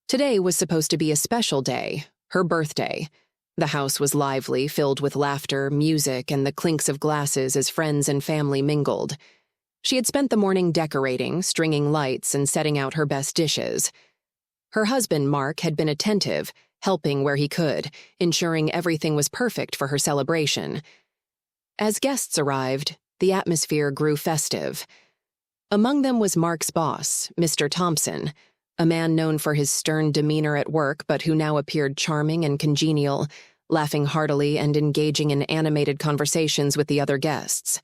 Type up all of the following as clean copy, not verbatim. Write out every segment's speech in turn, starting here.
Today was supposed to be a special day, her birthday. The house was lively, filled with laughter, music, and the clinks of glasses as friends and family mingled. She had spent the morning decorating, stringing lights, and setting out her best dishes. Her husband, Mark, had been attentive, helping where he could, ensuring everything was perfect for her celebration. As guests arrived, the atmosphere grew festive. Among them was Mark's boss, Mr. Thompson, a man known for his stern demeanor at work but who now appeared charming and congenial, laughing heartily and engaging in animated conversations with the other guests.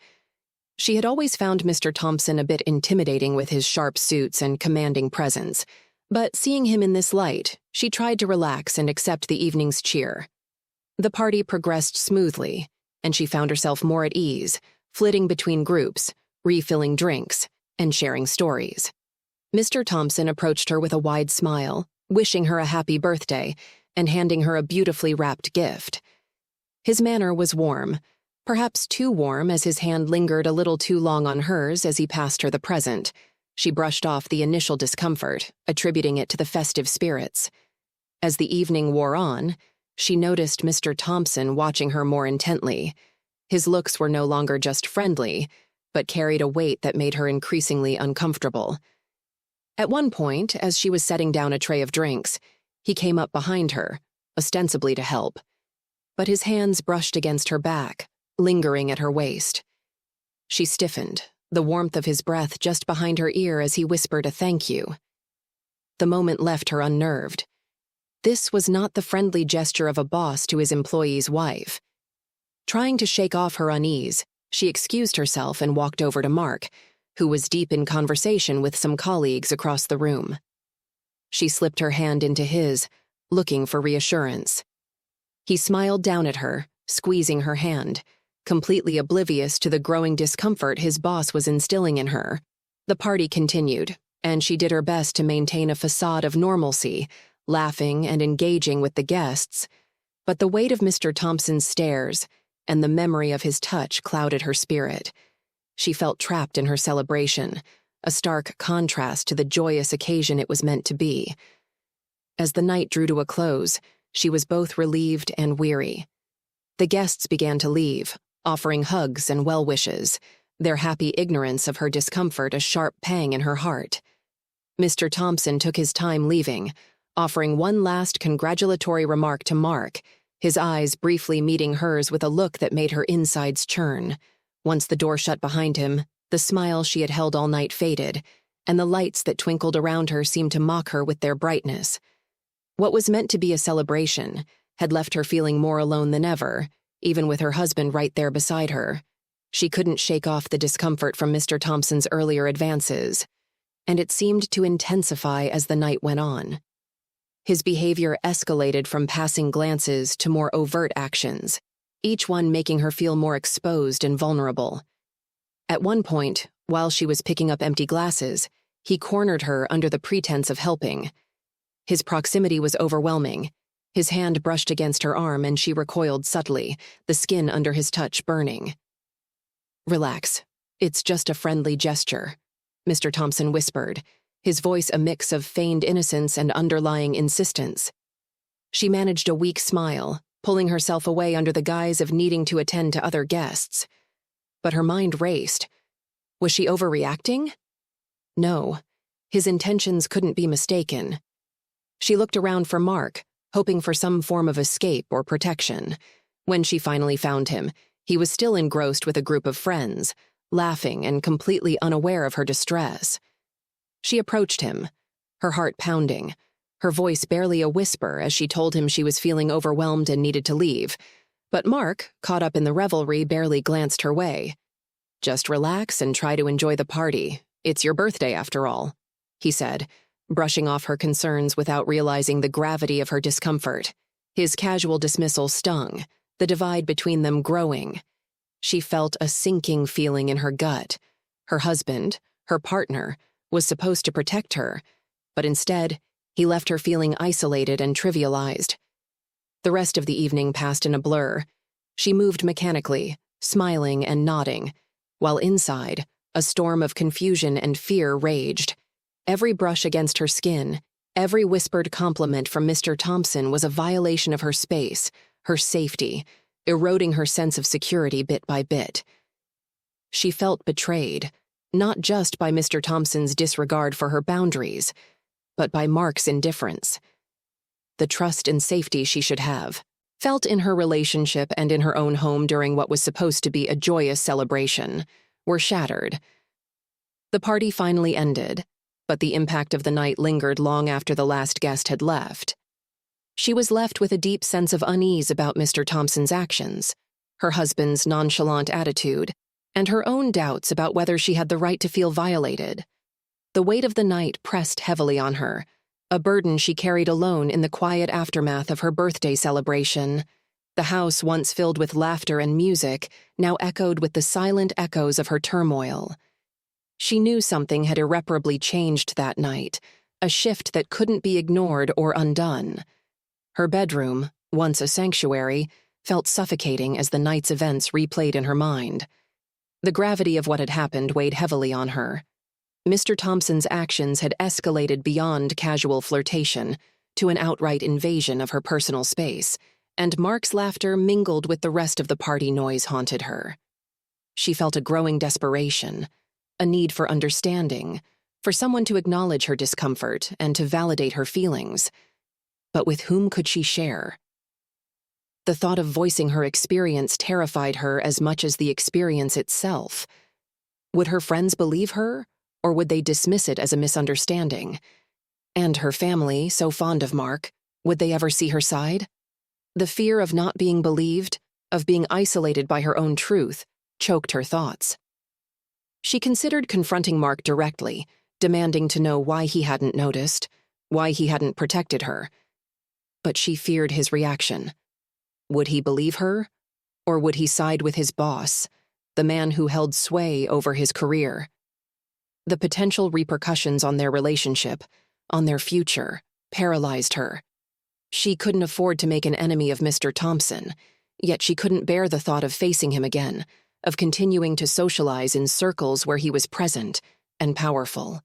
She had always found Mr. Thompson a bit intimidating with his sharp suits and commanding presence, but seeing him in this light, she tried to relax and accept the evening's cheer. The party progressed smoothly, and she found herself more at ease, flitting between groups, refilling drinks, and sharing stories. Mr. Thompson approached her with a wide smile, wishing her a happy birthday, and handing her a beautifully wrapped gift. His manner was warm, perhaps too warm as his hand lingered a little too long on hers as he passed her the present. She brushed off the initial discomfort, attributing it to the festive spirits. As the evening wore on, she noticed Mr. Thompson watching her more intently. His looks were no longer just friendly, but carried a weight that made her increasingly uncomfortable. At one point, as she was setting down a tray of drinks, he came up behind her, ostensibly to help. But his hands brushed against her back, lingering at her waist. She stiffened, the warmth of his breath just behind her ear as he whispered a thank you. The moment left her unnerved. This was not the friendly gesture of a boss to his employee's wife. Trying to shake off her unease, she excused herself and walked over to Mark, who was deep in conversation with some colleagues across the room. She slipped her hand into his, looking for reassurance. He smiled down at her, squeezing her hand, completely oblivious to the growing discomfort his boss was instilling in her. The party continued, and she did her best to maintain a facade of normalcy, laughing and engaging with the guests, but the weight of Mr. Thompson's stares and the memory of his touch clouded her spirit. She felt trapped in her celebration, a stark contrast to the joyous occasion it was meant to be. As the night drew to a close, she was both relieved and weary. The guests began to leave, offering hugs and well wishes, their happy ignorance of her discomfort a sharp pang in her heart. Mr. Thompson took his time leaving, offering one last congratulatory remark to Mark, his eyes briefly meeting hers with a look that made her insides churn. Once the door shut behind him, the smile she had held all night faded, and the lights that twinkled around her seemed to mock her with their brightness. What was meant to be a celebration had left her feeling more alone than ever, even with her husband right there beside her. She couldn't shake off the discomfort from Mr. Thompson's earlier advances, and it seemed to intensify as the night went on. His behavior escalated from passing glances to more overt actions, each one making her feel more exposed and vulnerable. At one point, while she was picking up empty glasses, he cornered her under the pretense of helping. His proximity was overwhelming. His hand brushed against her arm and she recoiled subtly, the skin under his touch burning. "Relax. It's just a friendly gesture," Mr. Thompson whispered, his voice a mix of feigned innocence and underlying insistence. She managed a weak smile, pulling herself away under the guise of needing to attend to other guests. But her mind raced. Was she overreacting? No, his intentions couldn't be mistaken. She looked around for Mark, hoping for some form of escape or protection. When she finally found him, he was still engrossed with a group of friends, laughing and completely unaware of her distress. She approached him, her heart pounding, her voice barely a whisper as she told him she was feeling overwhelmed and needed to leave. But Mark, caught up in the revelry, barely glanced her way. "Just relax and try to enjoy the party. It's your birthday, after all," he said, brushing off her concerns without realizing the gravity of her discomfort. His casual dismissal stung, the divide between them growing. She felt a sinking feeling in her gut. Her husband, her partner, was supposed to protect her, but instead, he left her feeling isolated and trivialized. The rest of the evening passed in a blur. She moved mechanically, smiling and nodding, while inside, a storm of confusion and fear raged. Every brush against her skin, Every whispered compliment from Mr. Thompson was a violation of her space, her safety, eroding her sense of security bit by bit. She felt betrayed, not just by Mr. Thompson's disregard for her boundaries, but by Mark's indifference. The trust and safety she should have, felt in her relationship and in her own home during what was supposed to be a joyous celebration, were shattered. The party finally ended, but the impact of the night lingered long after the last guest had left. She was left with a deep sense of unease about Mr. Thompson's actions, her husband's nonchalant attitude, and her own doubts about whether she had the right to feel violated. The weight of the night pressed heavily on her, a burden she carried alone in the quiet aftermath of her birthday celebration. The house, once filled with laughter and music, now echoed with the silent echoes of her turmoil. She knew something had irreparably changed that night, a shift that couldn't be ignored or undone. Her bedroom, once a sanctuary, felt suffocating as the night's events replayed in her mind. The gravity of what had happened weighed heavily on her. Mr. Thompson's actions had escalated beyond casual flirtation to an outright invasion of her personal space, and Mark's laughter mingled with the rest of the party noise haunted her. She felt a growing desperation, a need for understanding, for someone to acknowledge her discomfort and to validate her feelings. But with whom could she share? The thought of voicing her experience terrified her as much as the experience itself. Would her friends believe her, or would they dismiss it as a misunderstanding? And her family, so fond of Mark, would they ever see her side? The fear of not being believed, of being isolated by her own truth, choked her thoughts. She considered confronting Mark directly, demanding to know why he hadn't noticed, why he hadn't protected her. But she feared his reaction. Would he believe her? Or would he side with his boss, the man who held sway over his career? The potential repercussions on their relationship, on their future, paralyzed her. She couldn't afford to make an enemy of Mr. Thompson, yet she couldn't bear the thought of facing him again, of continuing to socialize in circles where he was present and powerful.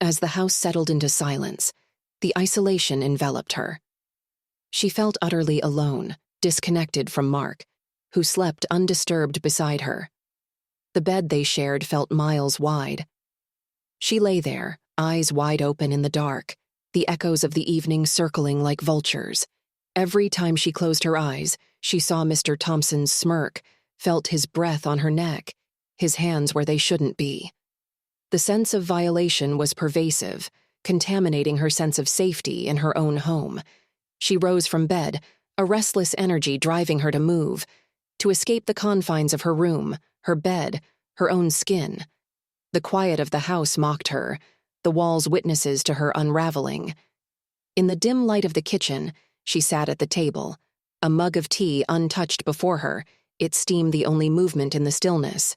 As the house settled into silence, the isolation enveloped her. She felt utterly alone, disconnected from Mark, who slept undisturbed beside her. The bed they shared felt miles wide. She lay there, eyes wide open in the dark, the echoes of the evening circling like vultures. Every time she closed her eyes, she saw Mr. Thompson's smirk, felt his breath on her neck, his hands where they shouldn't be. The sense of violation was pervasive, contaminating her sense of safety in her own home. She rose from bed, a restless energy driving her to move, to escape the confines of her room, her bed, her own skin. The quiet of the house mocked her, the walls witnesses to her unraveling. In the dim light of the kitchen, she sat at the table, a mug of tea untouched before her, its steam the only movement in the stillness.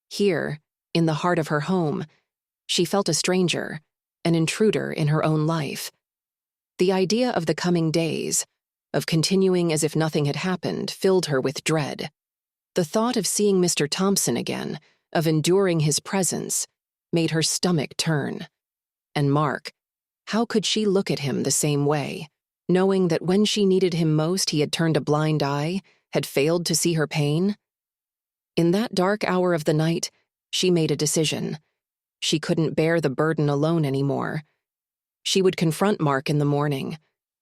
Here, in the heart of her home, she felt a stranger, an intruder in her own life. The idea of the coming days, of continuing as if nothing had happened, filled her with dread. The thought of seeing Mr. Thompson again, of enduring his presence, made her stomach turn. And Mark, how could she look at him the same way, knowing that when she needed him most he had turned a blind eye, had failed to see her pain? In that dark hour of the night, she made a decision. She couldn't bear the burden alone anymore. She would confront Mark in the morning,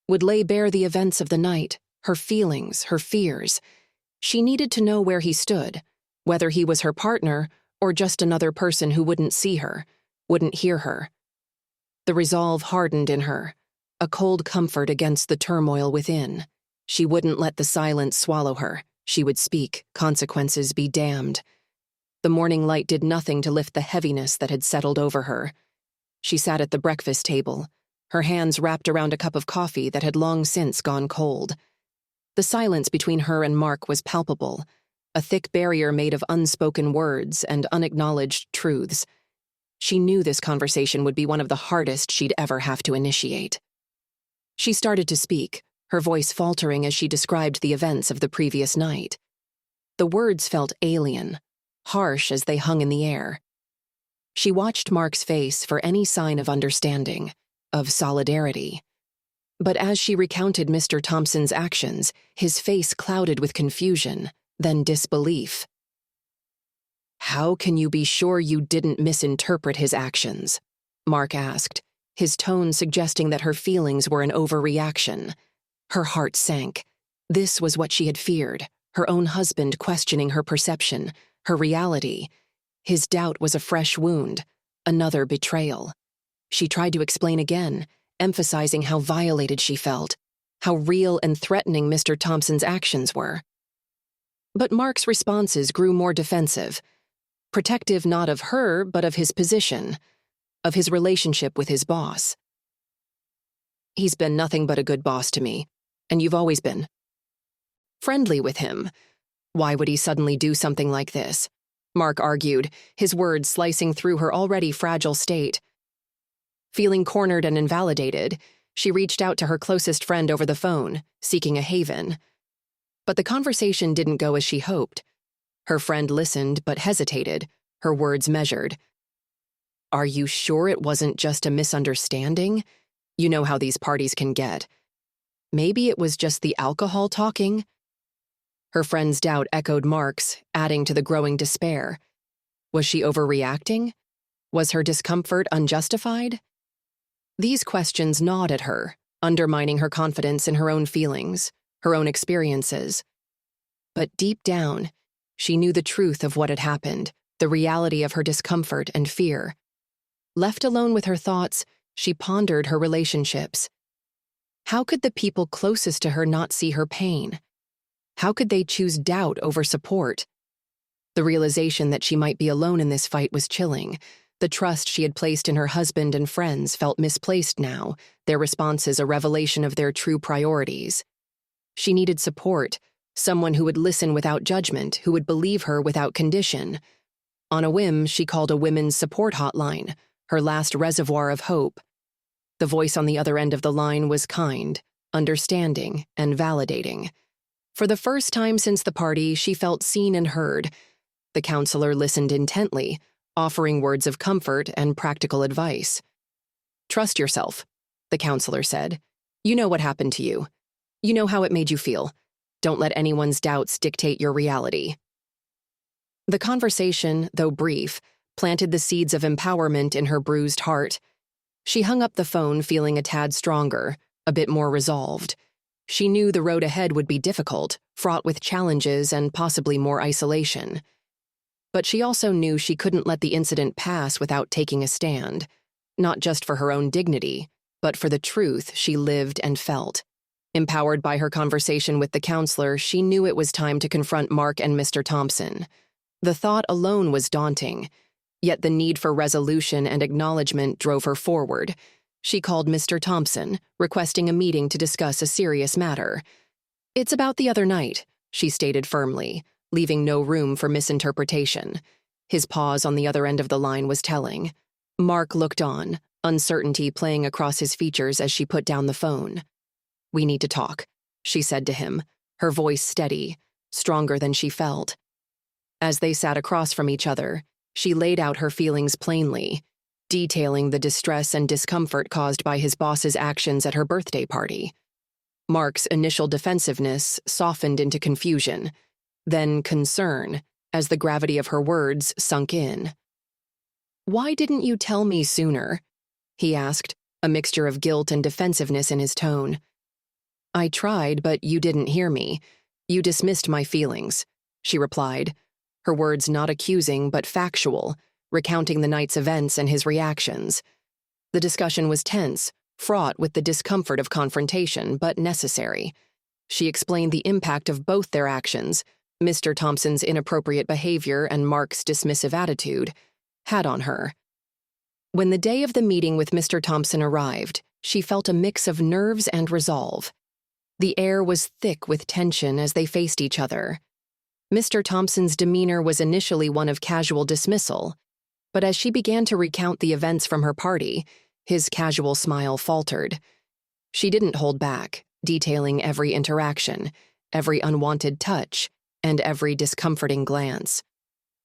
would lay bare the events of the night, her feelings, her fears. She needed to know where he stood, whether he was her partner or just another person who wouldn't see her, wouldn't hear her. The resolve hardened in her, a cold comfort against the turmoil within. She wouldn't let the silence swallow her. She would speak, consequences be damned. The morning light did nothing to lift the heaviness that had settled over her. She sat at the breakfast table, her hands wrapped around a cup of coffee that had long since gone cold. The silence between her and Mark was palpable, a thick barrier made of unspoken words and unacknowledged truths. She knew this conversation would be one of the hardest she'd ever have to initiate. She started to speak, her voice faltering as she described the events of the previous night. The words felt alien, harsh as they hung in the air. She watched Mark's face for any sign of understanding, of solidarity. But as she recounted Mr. Thompson's actions, his face clouded with confusion, then disbelief. "How can you be sure you didn't misinterpret his actions?" Mark asked, his tone suggesting that her feelings were an overreaction. Her heart sank. This was what she had feared, her own husband questioning her perception, her reality. His doubt was a fresh wound, another betrayal. She tried to explain again, emphasizing how violated she felt, how real and threatening Mr. Thompson's actions were. But Mark's responses grew more defensive, protective not of her, but of his position, of his relationship with his boss. "He's been nothing but a good boss to me, and you've always been friendly with him. Why would he suddenly do something like this?" Mark argued, his words slicing through her already fragile state. Feeling cornered and invalidated, she reached out to her closest friend over the phone, seeking a haven. But the conversation didn't go as she hoped. Her friend listened but hesitated, her words measured. "Are you sure it wasn't just a misunderstanding? You know how these parties can get. Maybe it was just the alcohol talking?" Her friend's doubt echoed Mark's, adding to the growing despair. Was she overreacting? Was her discomfort unjustified? These questions gnawed at her, undermining her confidence in her own feelings, her own experiences. But deep down, she knew the truth of what had happened, the reality of her discomfort and fear. Left alone with her thoughts, she pondered her relationships. How could the people closest to her not see her pain? How could they choose doubt over support? The realization that she might be alone in this fight was chilling. The trust she had placed in her husband and friends felt misplaced now, their responses a revelation of their true priorities. She needed support, someone who would listen without judgment, who would believe her without condition. On a whim, she called a women's support hotline, her last reservoir of hope. The voice on the other end of the line was kind, understanding, and validating. For the first time since the party, she felt seen and heard. The counselor listened intently, offering words of comfort and practical advice. "Trust yourself," the counselor said. "You know what happened to you. You know how it made you feel. Don't let anyone's doubts dictate your reality." The conversation, though brief, planted the seeds of empowerment in her bruised heart. She hung up the phone feeling a tad stronger, a bit more resolved. She knew the road ahead would be difficult, fraught with challenges and possibly more isolation. But she also knew she couldn't let the incident pass without taking a stand, not just for her own dignity, but for the truth she lived and felt. Empowered by her conversation with the counselor, she knew it was time to confront Mark and Mr. Thompson. The thought alone was daunting, yet the need for resolution and acknowledgement drove her forward. She called Mr. Thompson, requesting a meeting to discuss a serious matter. "It's about the other night," she stated firmly, leaving no room for misinterpretation. His pause on the other end of the line was telling. Mark looked on, uncertainty playing across his features as she put down the phone. "We need to talk," she said to him, her voice steady, stronger than she felt. As they sat across from each other, she laid out her feelings plainly, detailing the distress and discomfort caused by his boss's actions at her birthday party. Mark's initial defensiveness softened into confusion, then concern, as the gravity of her words sunk in. "Why didn't you tell me sooner?" he asked, a mixture of guilt and defensiveness in his tone. "I tried, but you didn't hear me. You dismissed my feelings," she replied, her words not accusing but factual, recounting the night's events and his reactions. The discussion was tense, fraught with the discomfort of confrontation, but necessary. She explained the impact of both their actions, Mr. Thompson's inappropriate behavior and Mark's dismissive attitude, had on her. When the day of the meeting with Mr. Thompson arrived, she felt a mix of nerves and resolve. The air was thick with tension as they faced each other. Mr. Thompson's demeanor was initially one of casual dismissal, but as she began to recount the events from her party, his casual smile faltered. She didn't hold back, detailing every interaction, every unwanted touch, and every discomforting glance.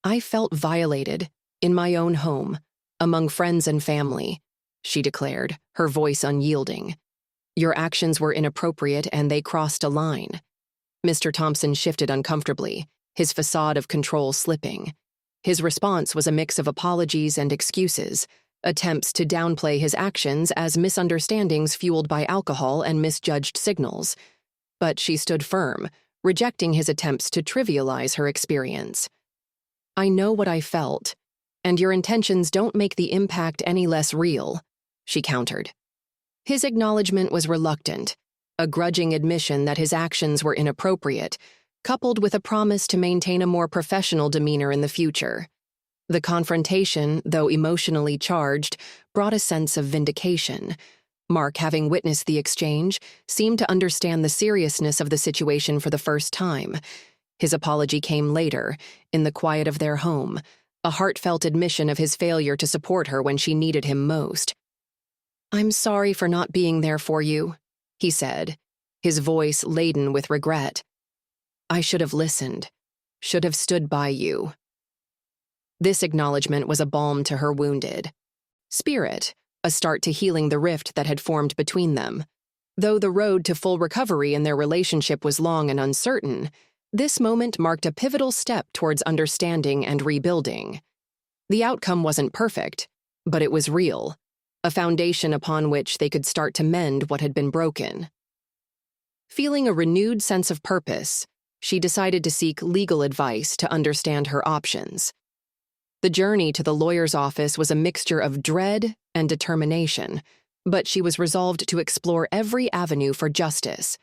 "I felt violated, in my own home, among friends and family. she declared, her voice unyielding. "Your actions were inappropriate and they crossed a line." Mr. Thompson shifted uncomfortably, his facade of control slipping. His response was a mix of apologies and excuses, attempts to downplay his actions as misunderstandings fueled by alcohol and misjudged signals. But she stood firm, rejecting his attempts to trivialize her experience. "I know what I felt, and your intentions don't make the impact any less real," she countered. His acknowledgement was reluctant, a grudging admission that his actions were inappropriate, coupled with a promise to maintain a more professional demeanor in the future. The confrontation, though emotionally charged, brought a sense of vindication. Mark, having witnessed the exchange, seemed to understand the seriousness of the situation for the first time. His apology came later, in the quiet of their home, a heartfelt admission of his failure to support her when she needed him most. "I'm sorry for not being there for you," he said, his voice laden with regret. "I should have listened, should have stood by you." This acknowledgement was a balm to her wounded spirit, a start to healing the rift that had formed between them. Though the road to full recovery in their relationship was long and uncertain, this moment marked a pivotal step towards understanding and rebuilding. The outcome wasn't perfect, but it was real, a foundation upon which they could start to mend what had been broken. Feeling a renewed sense of purpose, she decided to seek legal advice to understand her options. The journey to the lawyer's office was a mixture of dread and determination, but she was resolved to explore every avenue for justice.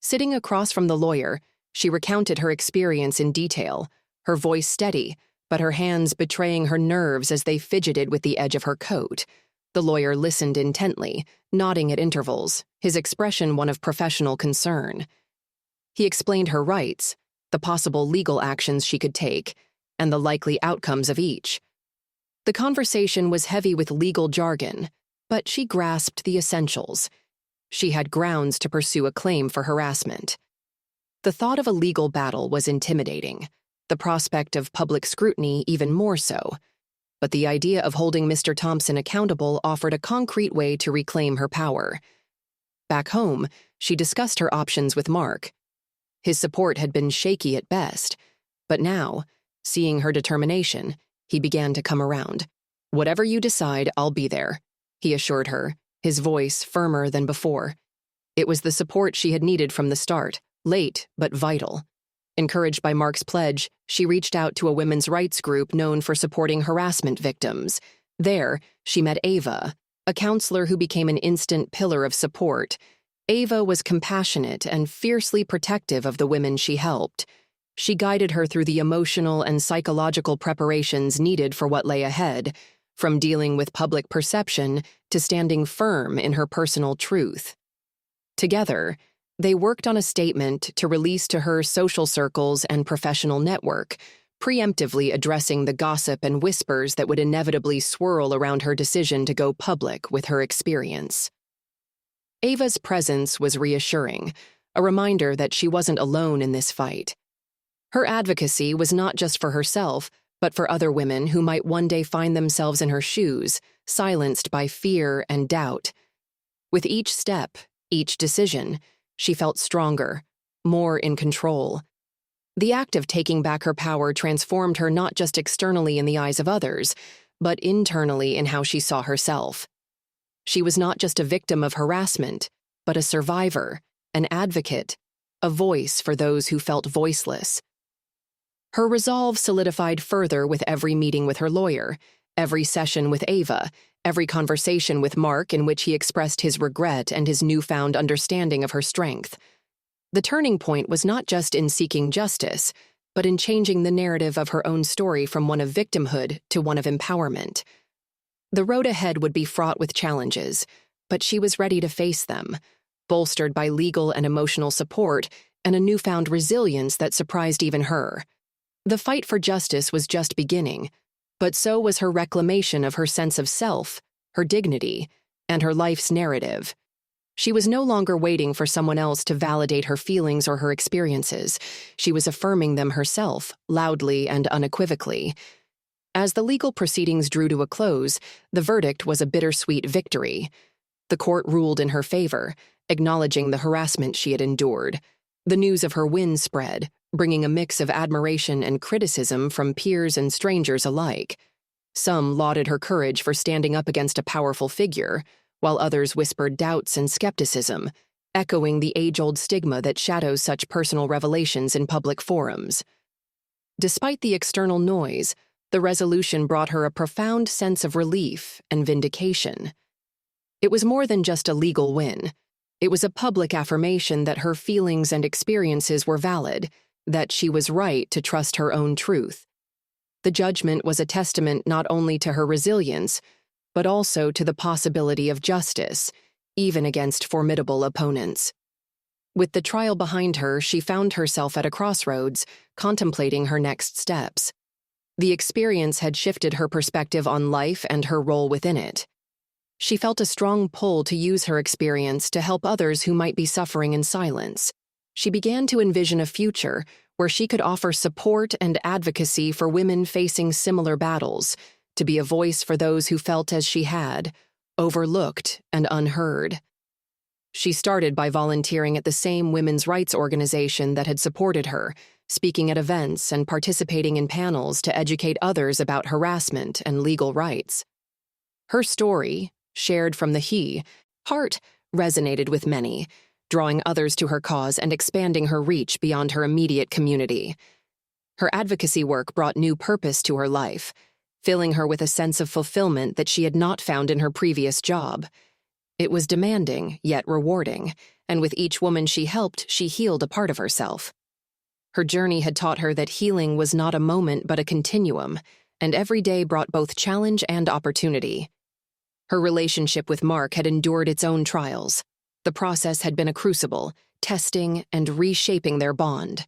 Sitting across from the lawyer, she recounted her experience in detail, her voice steady, but her hands betraying her nerves as they fidgeted with the edge of her coat. The lawyer listened intently, nodding at intervals, his expression one of professional concern. He explained her rights, the possible legal actions she could take, and the likely outcomes of each. The conversation was heavy with legal jargon, but she grasped the essentials. She had grounds to pursue a claim for harassment. The thought of a legal battle was intimidating, the prospect of public scrutiny even more so. But the idea of holding Mr. Thompson accountable offered a concrete way to reclaim her power. Back home, she discussed her options with Mark. His support had been shaky at best, but now, seeing her determination, he began to come around. "Whatever you decide, I'll be there," he assured her, his voice firmer than before. It was the support she had needed from the start, late but vital. Encouraged by Mark's pledge, she reached out to a women's rights group known for supporting harassment victims. There, she met Ava, a counselor who became an instant pillar of support. Ava was compassionate and fiercely protective of the women she helped. She guided her through the emotional and psychological preparations needed for what lay ahead, from dealing with public perception to standing firm in her personal truth. Together, they worked on a statement to release to her social circles and professional network, preemptively addressing the gossip and whispers that would inevitably swirl around her decision to go public with her experience. Ava's presence was reassuring, a reminder that she wasn't alone in this fight. Her advocacy was not just for herself, but for other women who might one day find themselves in her shoes, silenced by fear and doubt. With each step, each decision, she felt stronger, more in control. The act of taking back her power transformed her not just externally in the eyes of others, but internally in how she saw herself. She was not just a victim of harassment, but a survivor, an advocate, a voice for those who felt voiceless. Her resolve solidified further with every meeting with her lawyer, every session with Ava, every conversation with Mark in which he expressed his regret and his newfound understanding of her strength. The turning point was not just in seeking justice, but in changing the narrative of her own story from one of victimhood to one of empowerment. The road ahead would be fraught with challenges, but she was ready to face them, bolstered by legal and emotional support and a newfound resilience that surprised even her. The fight for justice was just beginning, but so was her reclamation of her sense of self, her dignity, and her life's narrative. She was no longer waiting for someone else to validate her feelings or her experiences. She was affirming them herself, loudly and unequivocally. As the legal proceedings drew to a close, the verdict was a bittersweet victory. The court ruled in her favor, acknowledging the harassment she had endured. The news of her win spread, bringing a mix of admiration and criticism from peers and strangers alike. Some lauded her courage for standing up against a powerful figure, while others whispered doubts and skepticism, echoing the age-old stigma that shadows such personal revelations in public forums. Despite the external noise, the resolution brought her a profound sense of relief and vindication. It was more than just a legal win. It was a public affirmation that her feelings and experiences were valid, that she was right to trust her own truth. The judgment was a testament not only to her resilience, but also to the possibility of justice, even against formidable opponents. With the trial behind her, she found herself at a crossroads, contemplating her next steps. The experience had shifted her perspective on life and her role within it. She felt a strong pull to use her experience to help others who might be suffering in silence. She began to envision a future where she could offer support and advocacy for women facing similar battles, to be a voice for those who felt as she had, overlooked and unheard. She started by volunteering at the same women's rights organization that had supported her, speaking at events and participating in panels to educate others about harassment and legal rights. Her story, shared from the heart, resonated with many, drawing others to her cause and expanding her reach beyond her immediate community. Her advocacy work brought new purpose to her life, filling her with a sense of fulfillment that she had not found in her previous job. It was demanding, yet rewarding, and with each woman she helped, she healed a part of herself. Her journey had taught her that healing was not a moment but a continuum, and every day brought both challenge and opportunity. Her relationship with Mark had endured its own trials. The process had been a crucible, testing and reshaping their bond.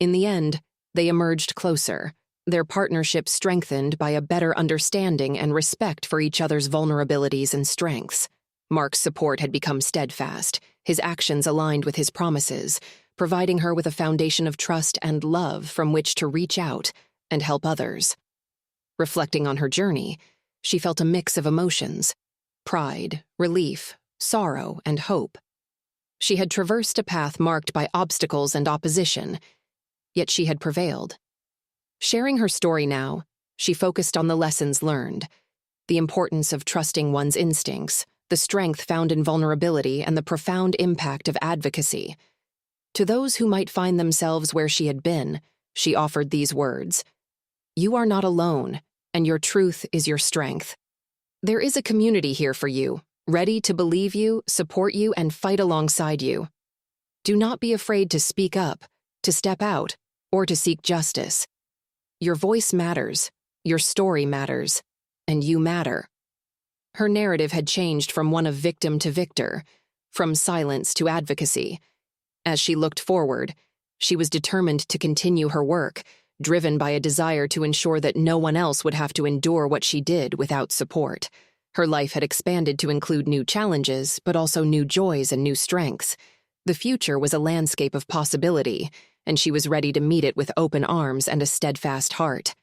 In the end, they emerged closer, their partnership strengthened by a better understanding and respect for each other's vulnerabilities and strengths. Mark's support had become steadfast, his actions aligned with his promises, providing her with a foundation of trust and love from which to reach out and help others. Reflecting on her journey, she felt a mix of emotions: pride, relief, sorrow, and hope. She had traversed a path marked by obstacles and opposition, yet she had prevailed. Sharing her story now, she focused on the lessons learned, the importance of trusting one's instincts, the strength found in vulnerability, and the profound impact of advocacy. To those who might find themselves where she had been, she offered these words: "You are not alone, and your truth is your strength. There is a community here for you, ready to believe you, support you, and fight alongside you. Do not be afraid to speak up, to step out, or to seek justice. Your voice matters, your story matters, and you matter." Her narrative had changed from one of victim to victor, from silence to advocacy. As she looked forward, she was determined to continue her work, driven by a desire to ensure that no one else would have to endure what she did without support. Her life had expanded to include new challenges, but also new joys and new strengths. The future was a landscape of possibility, and she was ready to meet it with open arms and a steadfast heart.